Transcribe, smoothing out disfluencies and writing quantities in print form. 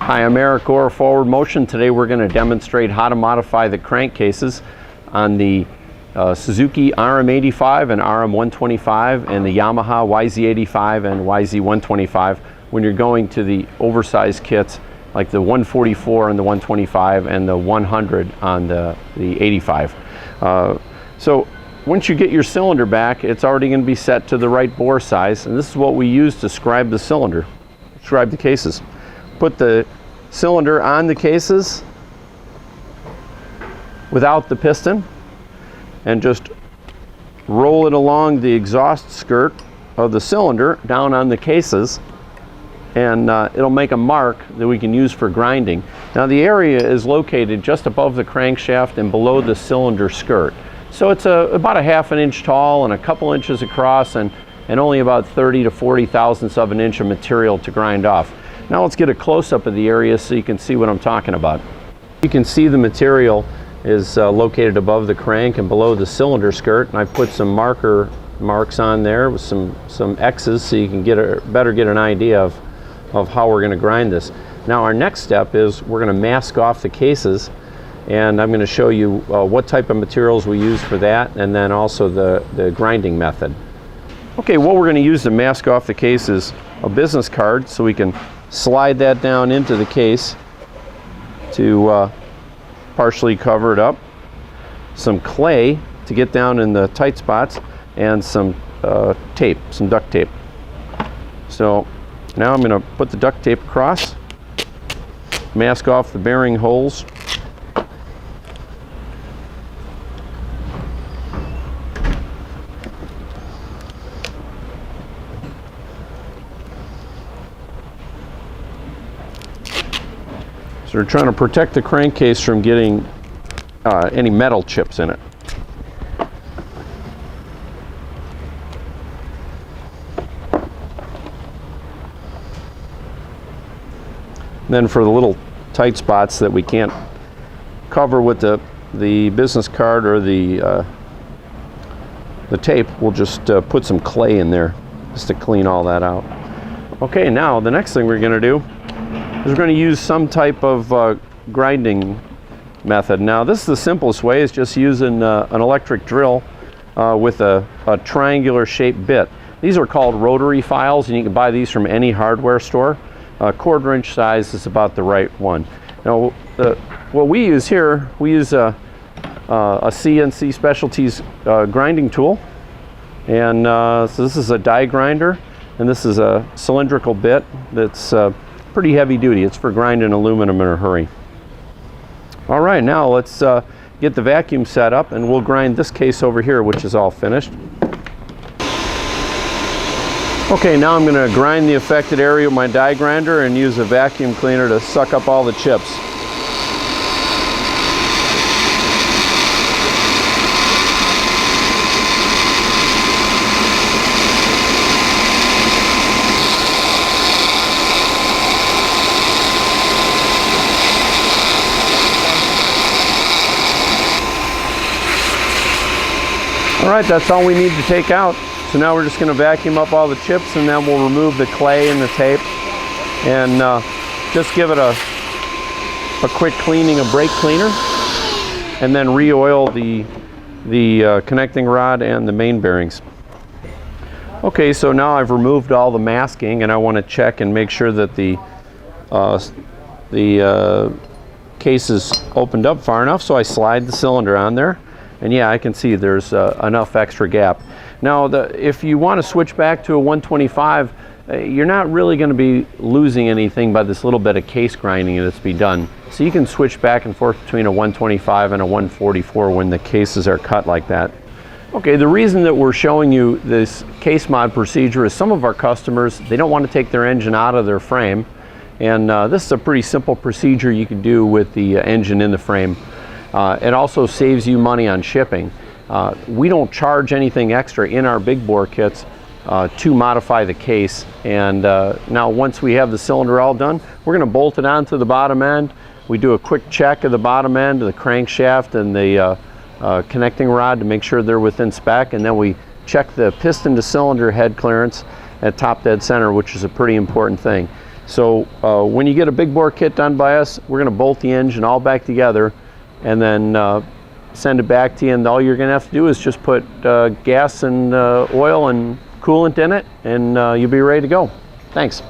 Hi, I'm Eric Orr, Forward Motion. Today we're going to demonstrate how to modify the crankcases on the Suzuki RM85 and RM125 and the Yamaha YZ85 and YZ125 when you're going to the oversized kits like the 144 and the 125 and the 100 on the 85. So once you get your cylinder back, it's already going to be set to the right bore size, and this is what we use to scribe the cylinder, scribe the cases. Put the cylinder on the cases without the piston and just roll it along the exhaust skirt of the cylinder down on the cases, and it'll make a mark that we can use for grinding. Now the area is located just above the crankshaft and below the cylinder skirt. So it's about a ½ an inch tall and a couple inches across and only about 30 to 40 thousandths of an inch of material to grind off. Now let's get a close-up of the area so you can see what I'm talking about. You can see the material is located above the crank and below the cylinder skirt, and I put some marks on there with some X's so you can better get an idea of how we're going to grind this. Now our next step is we're going to mask off the cases, and I'm going to show you what type of materials we use for that, and then also the grinding method. Okay, what we're going to use to mask off the case is a business card, so we can slide that down into the case to partially cover it up, some clay to get down in the tight spots, and some tape, some duct tape. So now I'm going to put the duct tape across, mask off the bearing holes. So we're trying to protect the crankcase from getting any metal chips in it. Then for the little tight spots that we can't cover with the business card or the tape, we'll just put some clay in there just to clean all that out. Okay, now the next thing we're going to do is we're going to use some type of grinding method. Now this is the simplest way, is just using an electric drill with a triangular shaped bit. These are called rotary files, and you can buy these from any hardware store. A 1/4 inch size is about the right one. Now what we use here, we use a CNC Specialties grinding tool, and so this is a die grinder, and this is a cylindrical bit that's pretty heavy duty. It's for grinding aluminum in a hurry. All right, now let's get the vacuum set up, and we'll grind this case over here, which is all finished. Okay, now I'm going to grind the affected area with my die grinder and use a vacuum cleaner to suck up all the chips. All right, that's all we need to take out. So now we're just going to vacuum up all the chips, and then we'll remove the clay and the tape, and just give it a quick cleaning, a brake cleaner, and then re-oil the connecting rod and the main bearings. Okay, so now I've removed all the masking, and I want to check and make sure that the case is opened up far enough. So I slide the cylinder on there, and yeah, I can see there's enough extra gap. Now, if you want to switch back to a 125, you're not really going to be losing anything by this little bit of case grinding that's be done. So you can switch back and forth between a 125 and a 144 when the cases are cut like that. Okay, the reason that we're showing you this case mod procedure is some of our customers, they don't want to take their engine out of their frame, and this is a pretty simple procedure you can do with the engine in the frame. It also saves you money on shipping. We don't charge anything extra in our big bore kits to modify the case, and now once we have the cylinder all done, we're going to bolt it onto the bottom end. We do a quick check of the bottom end of the crankshaft and the connecting rod to make sure they're within spec, and then we check the piston to cylinder head clearance at top dead center, which is a pretty important thing. So when you get a big bore kit done by us, we're going to bolt the engine all back together and then send it back to you, and all you're going to have to do is just put gas and oil and coolant in it, and you'll be ready to go. Thanks.